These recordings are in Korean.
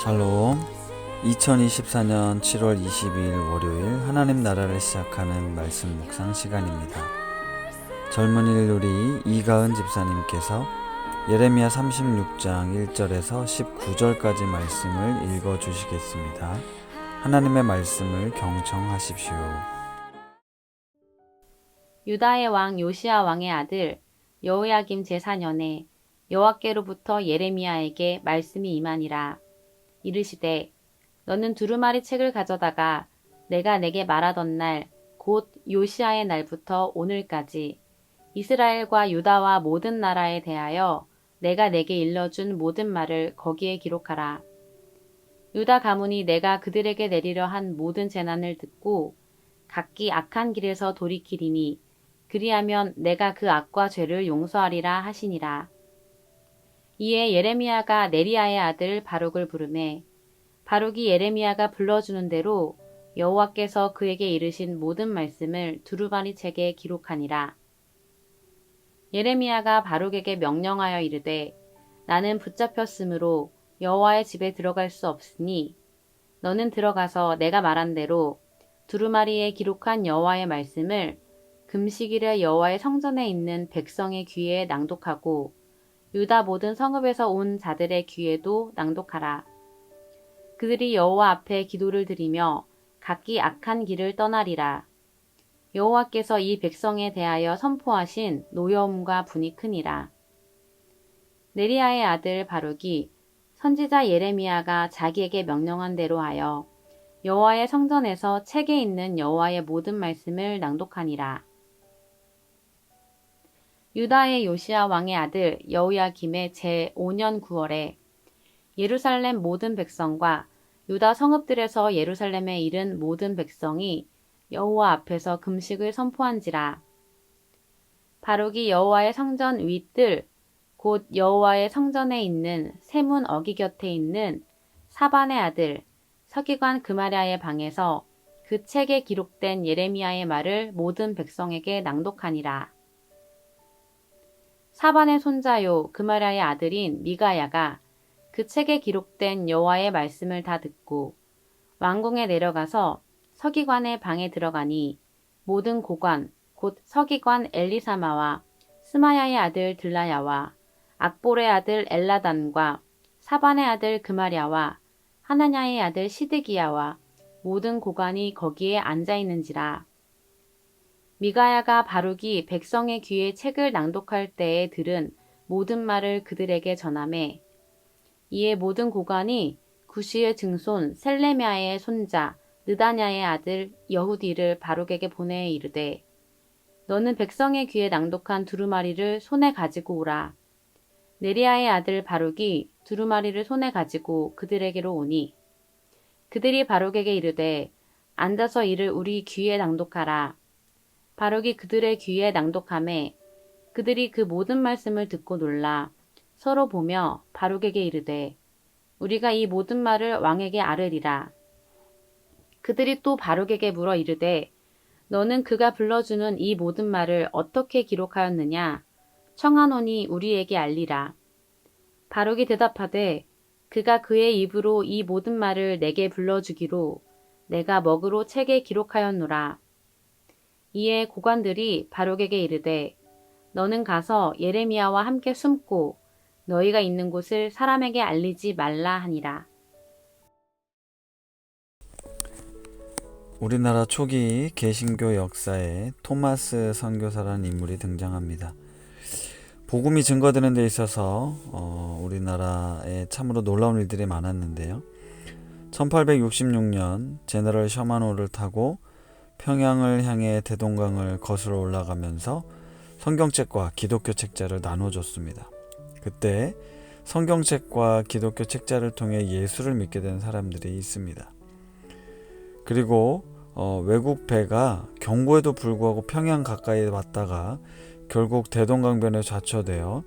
샬롬. 2024년 7월 22일 월요일 하나님 나라를 시작하는 말씀 묵상 시간입니다. 젊은이를 누리 이가은 집사님께서 예레미야 36장 1절에서 19절까지 말씀을 읽어주시겠습니다. 하나님의 말씀을 경청하십시오. 유다의 왕 요시야 왕의 아들 여호야김 제4년에 여호와께로부터 예레미야에게 말씀이 임하니라. 이르시되 너는 두루마리 책을 가져다가 내가 내게 말하던 날 곧 요시야의 날부터 오늘까지 이스라엘과 유다와 모든 나라에 대하여 내가 내게 일러준 모든 말을 거기에 기록하라. 유다 가문이 내가 그들에게 내리려 한 모든 재난을 듣고 각기 악한 길에서 돌이키리니 그리하면 내가 그 악과 죄를 용서하리라 하시니라. 이에 예레미야가 네리야의 아들 바룩을 부르매 바룩이 예레미야가 불러주는 대로 여호와께서 그에게 이르신 모든 말씀을 두루마리 책에 기록하니라. 예레미야가 바룩에게 명령하여 이르되 나는 붙잡혔으므로 여호와의 집에 들어갈 수 없으니 너는 들어가서 내가 말한 대로 두루마리에 기록한 여호와의 말씀을 금식일에 여호와의 성전에 있는 백성의 귀에 낭독하고 유다 모든 성읍에서 온 자들의 귀에도 낭독하라. 그들이 여호와 앞에 기도를 드리며 각기 악한 길을 떠나리라. 여호와께서 이 백성에 대하여 선포하신 노여움과 분이 크니라. 네리야의 아들 바룩이 선지자 예레미야가 자기에게 명령한 대로 하여 여호와의 성전에서 책에 있는 여호와의 모든 말씀을 낭독하니라. 유다의 요시야 왕의 아들 여호야김의 제5년 9월에 예루살렘 모든 백성과 유다 성읍들에서 예루살렘에 이른 모든 백성이 여호와 앞에서 금식을 선포한지라. 바룩이 여호와의 성전 윗뜰 곧 여호와의 성전에 있는 세문 어기 곁에 있는 사반의 아들 서기관 그마랴의 방에서 그 책에 기록된 예레미야의 말을 모든 백성에게 낭독하니라. 사반의 손자요 그마랴의 아들인 미가야가 그 책에 기록된 여호와의 말씀을 다 듣고 왕궁에 내려가서 서기관의 방에 들어가니 모든 고관 곧 서기관 엘리사마와 스마야의 아들 들라야와 악볼의 아들 엘라단과 사반의 아들 그마랴와 하나냐의 아들 시드기야와 모든 고관이 거기에 앉아 있는지라. 미가야가 바룩이 백성의 귀에 책을 낭독할 때에 들은 모든 말을 그들에게 전하매 이에 모든 고관이 구시의 증손 셀레미야의 손자 느다냐의 아들 여후디를 바룩에게 보내 이르되 너는 백성의 귀에 낭독한 두루마리를 손에 가지고 오라. 네리야의 아들 바룩이 두루마리를 손에 가지고 그들에게로 오니 그들이 바룩에게 이르되 앉아서 이를 우리 귀에 낭독하라. 바룩이 그들의 귀에 낭독하매 그들이 그 모든 말씀을 듣고 놀라 서로 보며 바룩에게 이르되 우리가 이 모든 말을 왕에게 아뢰리라. 그들이 또 바룩에게 물어 이르되 너는 그가 불러주는 이 모든 말을 어떻게 기록하였느냐 청하노니 우리에게 알리라. 바룩이 대답하되 그가 그의 입으로 이 모든 말을 내게 불러주기로 내가 먹으로 책에 기록하였노라. 이에 고관들이 바룩에게 이르되 너는 가서 예레미야와 함께 숨고 너희가 있는 곳을 사람에게 알리지 말라 하니라. 우리나라 초기 개신교 역사에 토마스 선교사라는 인물이 등장합니다. 복음이 증거되는 데 있어서 우리나라에 참으로 놀라운 일들이 많았는데요. 1866년 제너럴 셔먼호를 타고 평양을 향해 대동강을 거슬러 올라가면서 성경책과 기독교 책자를 나눠줬습니다. 그때 성경책과 기독교 책자를 통해 예수를 믿게 된 사람들이 있습니다. 그리고 외국 배가 경고에도 불구하고 평양 가까이 왔다가 결국 대동강변에 좌초되어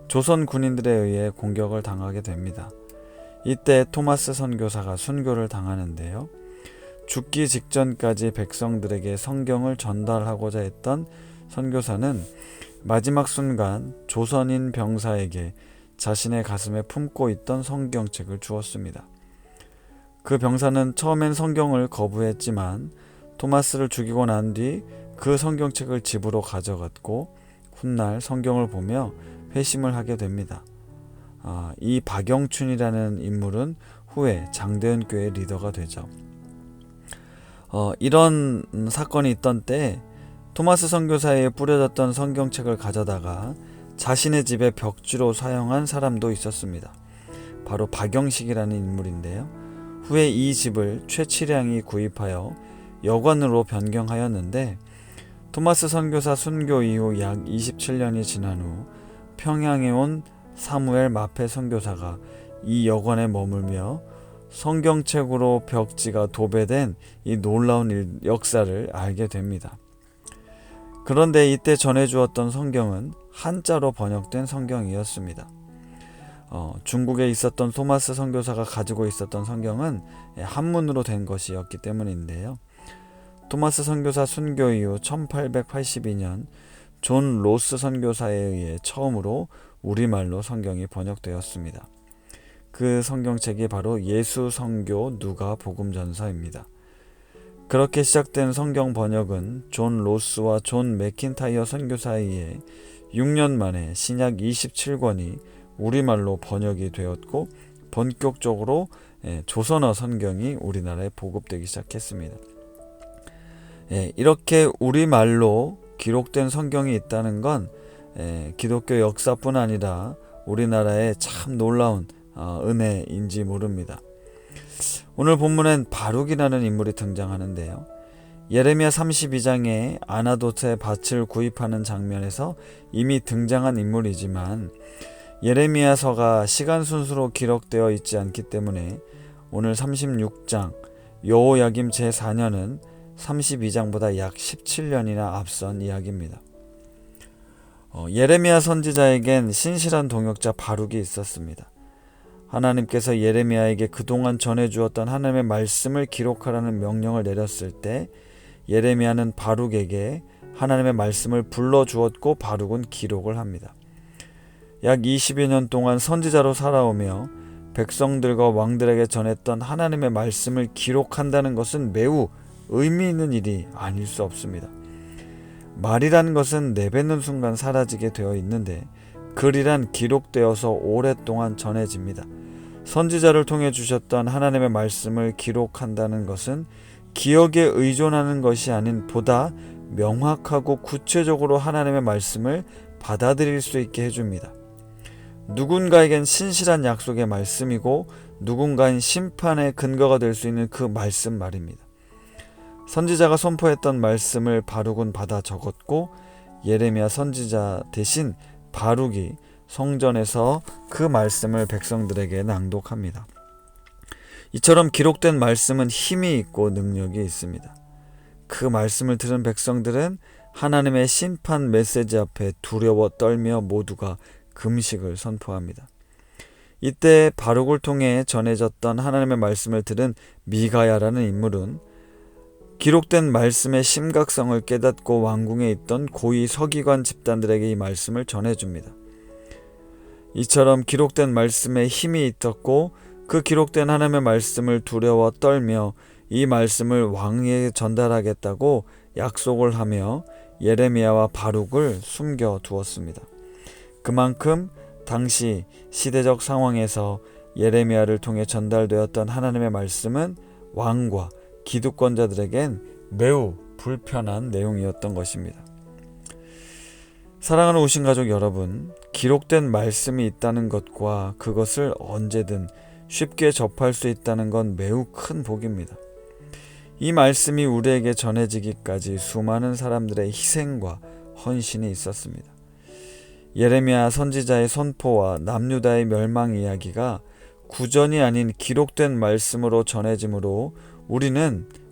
조선 군인들에 의해 공격을 당하게 됩니다. 이때 토마스 선교사가 순교를 당하는데요. 죽기 직전까지 백성들에게 성경을 전달하고자 했던 선교사는 마지막 순간 조선인 병사에게 자신의 가슴에 품고 있던 성경책을 주었습니다. 그 병사는 처음엔 성경을 거부했지만 토마스를 죽이고 난 뒤 그 성경책을 집으로 가져갔고 훗날 성경을 보며 회심을 하게 됩니다. 이 박영춘이라는 인물은 후에 장대현 교회 리더가 되죠. 이런 사건이 있던 때 토마스 선교사에 뿌려졌던 성경책을 가져다가 자신의 집에 벽지로 사용한 사람도 있었습니다. 바로 박영식이라는 인물인데요. 후에 이 집을 최치량이 구입하여 여관으로 변경하였는데 토마스 선교사 순교 이후 약 27년이 지난 후 평양에 온 사무엘 마페 선교사가 이 여관에 머물며 성경책으로 벽지가 도배된 이 놀라운 역사를 알게 됩니다. 그런데 이때 전해주었던 성경은 한자로 번역된 성경이었습니다. 중국에 있었던 토마스 선교사가 가지고 있었던 성경은 한문으로 된 것이었기 때문인데요. 토마스 선교사 순교 이후 1882년 존 로스 선교사에 의해 처음으로 우리말로 성경이 번역되었습니다. 그 성경책이 바로 예수 성교 누가 복음전서입니다. 그렇게 시작된 성경 번역은 존 로스와 존 맥킨타이어 선교사에 의해 6년 만에 신약 27권이 우리말로 번역이 되었고 본격적으로 조선어 성경이 우리나라에 보급되기 시작했습니다. 이렇게 우리말로 기록된 성경이 있다는 건 기독교 역사뿐 아니라 우리나라의 참 놀라운 은혜인지 모릅니다. 오늘 본문엔 바룩이라는 인물이 등장하는데요. 예레미야 32장에 아나도트의 밭을 구입하는 장면에서 이미 등장한 인물이지만 예레미야서가 시간 순서로 기록되어 있지 않기 때문에 오늘 36장 여호야김 제4년은 32장보다 약 17년이나 앞선 이야기입니다. 예레미야 선지자에겐 신실한 동역자 바룩이 있었습니다. 하나님께서 예레미야에게 그동안 전해주었던 하나님의 말씀을 기록하라는 명령을 내렸을 때 예레미야는 바룩에게 하나님의 말씀을 불러주었고 바룩은 기록을 합니다. 약 20여 년 동안 선지자로 살아오며 백성들과 왕들에게 전했던 하나님의 말씀을 기록한다는 것은 매우 의미 있는 일이 아닐 수 없습니다. 말이라는 것은 내뱉는 순간 사라지게 되어 있는데 글이란 기록되어서 오랫동안 전해집니다. 선지자를 통해 주셨던 하나님의 말씀을 기록한다는 것은 기억에 의존하는 것이 아닌 보다 명확하고 구체적으로 하나님의 말씀을 받아들일 수 있게 해줍니다. 누군가에겐 신실한 약속의 말씀이고 누군가인 심판의 근거가 될 수 있는 그 말씀 말입니다. 선지자가 선포했던 말씀을 바룩은 받아 적었고 예레미야 선지자 대신 바룩이 성전에서 그 말씀을 백성들에게 낭독합니다. 이처럼 기록된 말씀은 힘이 있고 능력이 있습니다. 그 말씀을 들은 백성들은 하나님의 심판 메시지 앞에 두려워 떨며 모두가 금식을 선포합니다. 이때 바룩을 통해 전해졌던 하나님의 말씀을 들은 미가야라는 인물은 기록된 말씀의 심각성을 깨닫고 왕궁에 있던 고위 서기관 집단들에게 이 말씀을 전해줍니다. 이처럼 기록된 말씀에 힘이 있었고 그 기록된 하나님의 말씀을 두려워 떨며 이 말씀을 왕에게 전달하겠다고 약속을 하며 예레미야와 바룩을 숨겨 두었습니다. 그만큼 당시 시대적 상황에서 예레미야를 통해 전달되었던 하나님의 말씀은 왕과 기득권자들에겐 매우 불편한 내용이었던 것입니다. 사랑하는 오신가족 여러분, 기록된 말씀이 있다는 것과 그것을 언제든 쉽게 접할 수 있다는 건 매우 큰 복입니다. 이 말씀이 우리에게 전해지기까지 수많은 사람들의 희생과 헌신이 있었습니다. 예레미야 선지자의 선포와 남유다의 멸망 이야기가 구전이 아닌 기록된 말씀으로 전해지므로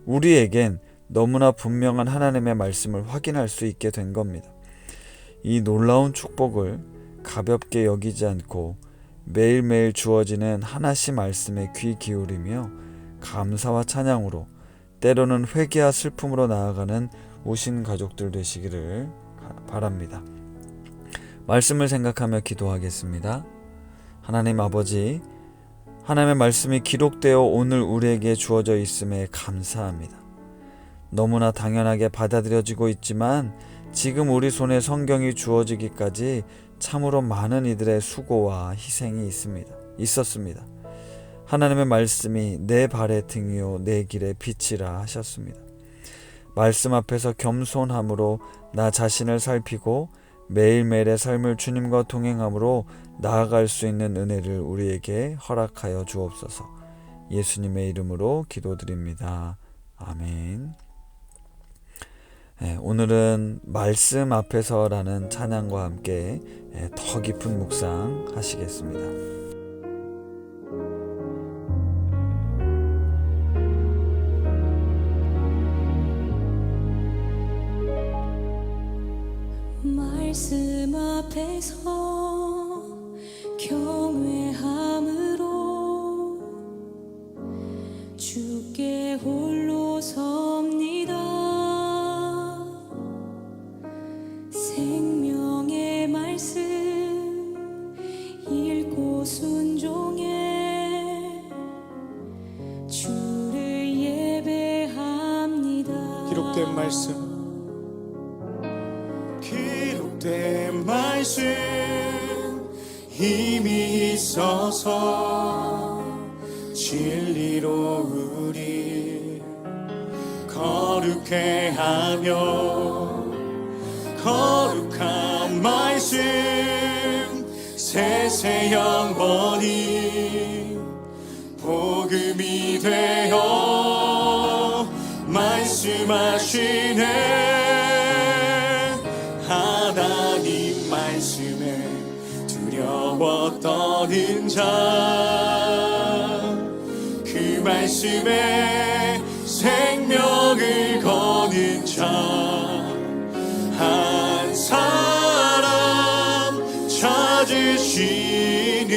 우리에겐 너무나 분명한 하나님의 말씀을 확인할 수 있게 된 겁니다. 이 놀라운 축복을 가볍게 여기지 않고 매일매일 주어지는 하나씩 말씀에 귀 기울이며 감사와 찬양으로 때로는 회개와 슬픔으로 나아가는 오신 가족들 되시기를 바랍니다. 말씀을 생각하며 기도하겠습니다. 하나님 아버지, 하나님의 말씀이 기록되어 오늘 우리에게 주어져 있음에 감사합니다. 너무나 당연하게 받아들여지고 있지만 지금 우리 손에 성경이 주어지기까지 참으로 많은 이들의 수고와 희생이 있었습니다. 하나님의 말씀이 내 발의 등이요 내 길의 빛이라 하셨습니다. 말씀 앞에서 겸손함으로 나 자신을 살피고 매일매일의 삶을 주님과 동행함으로 나아갈 수 있는 은혜를 우리에게 허락하여 주옵소서. 예수님의 이름으로 기도드립니다. 아멘. 오늘은 말씀 앞에서라는 찬양과 함께 더 깊은 묵상 하시겠습니다. 말씀 앞에서 경외함으로 주께 홀로 섭니다. 생명의 말씀 읽고 순종해 주를 예배합니다. 기록된 말씀 힘이 있어서 진리로 우리 거룩해 하며 거룩한 말씀 세세 영원히 복음이 되어 말씀하시네. 하나님 말씀에 두려워 떠는 자, 그 말씀에 생명을 거는 자, 한 사람 찾으시는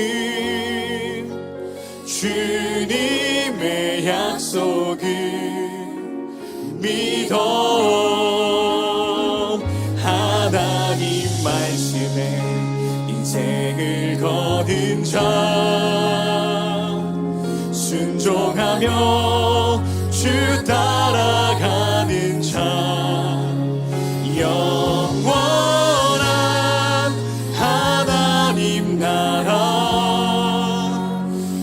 주님의 약속을 믿어. 하나님 말씀에 인생을 거는 자, 순종하며 주 따라가는 자, 영원한 하나님 나라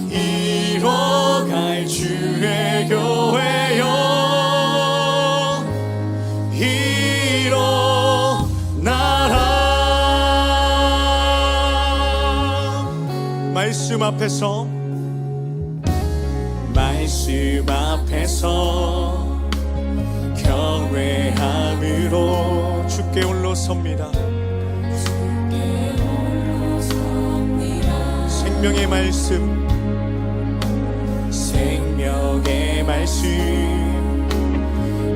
이뤄갈 주의 교회여 말씀 앞에서 경외함으로 주께 홀로 섭니다. 생명의 말씀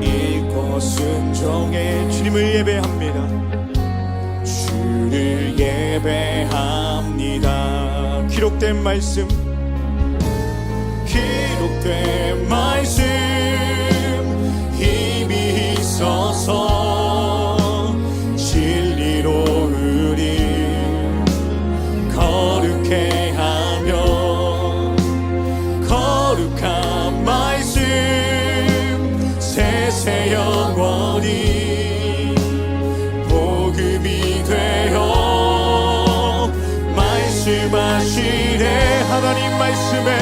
읽고 순종해 주님을 예배합니다. 주를 예배합니다. 기록된 말씀 힘이 있어서 진리로 우리 거룩해 하며 거룩한 말씀 세세 영원히 복음이 되어 말씀하시네. 하나님 말씀에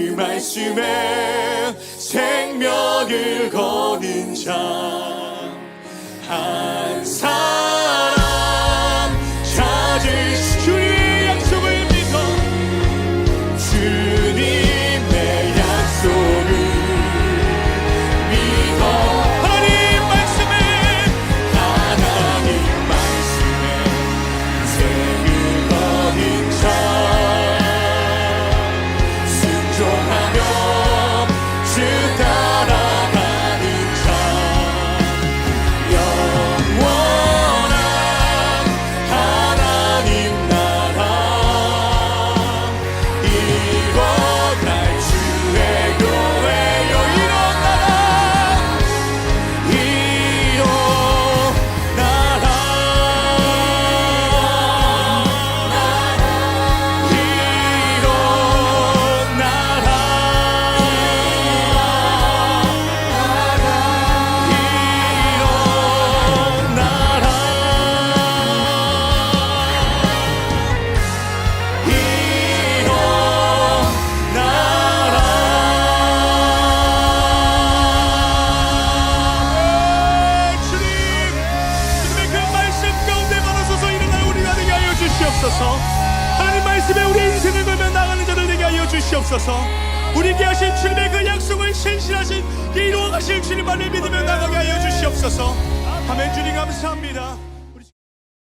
그 말씀에 생명을 거는 자 한 사람 찾을 수 주님의 약속을 믿어 주님의 약속을 믿어 하나님 말씀에 생을 거는 자 순종하며 주 따라가는 자 영원한 하나님 나라 일어날 주의 교회여 일어나라 하나님 말씀에 우리의 인생을 걸며 나가는 자들 되게 하여 주시옵소서. 우리에게 하신 주님의 그 약속을 신실하신 이루어 가실 주님만을 믿으며 나가게 하여 주시옵소서. 아멘. 주님 감사합니다.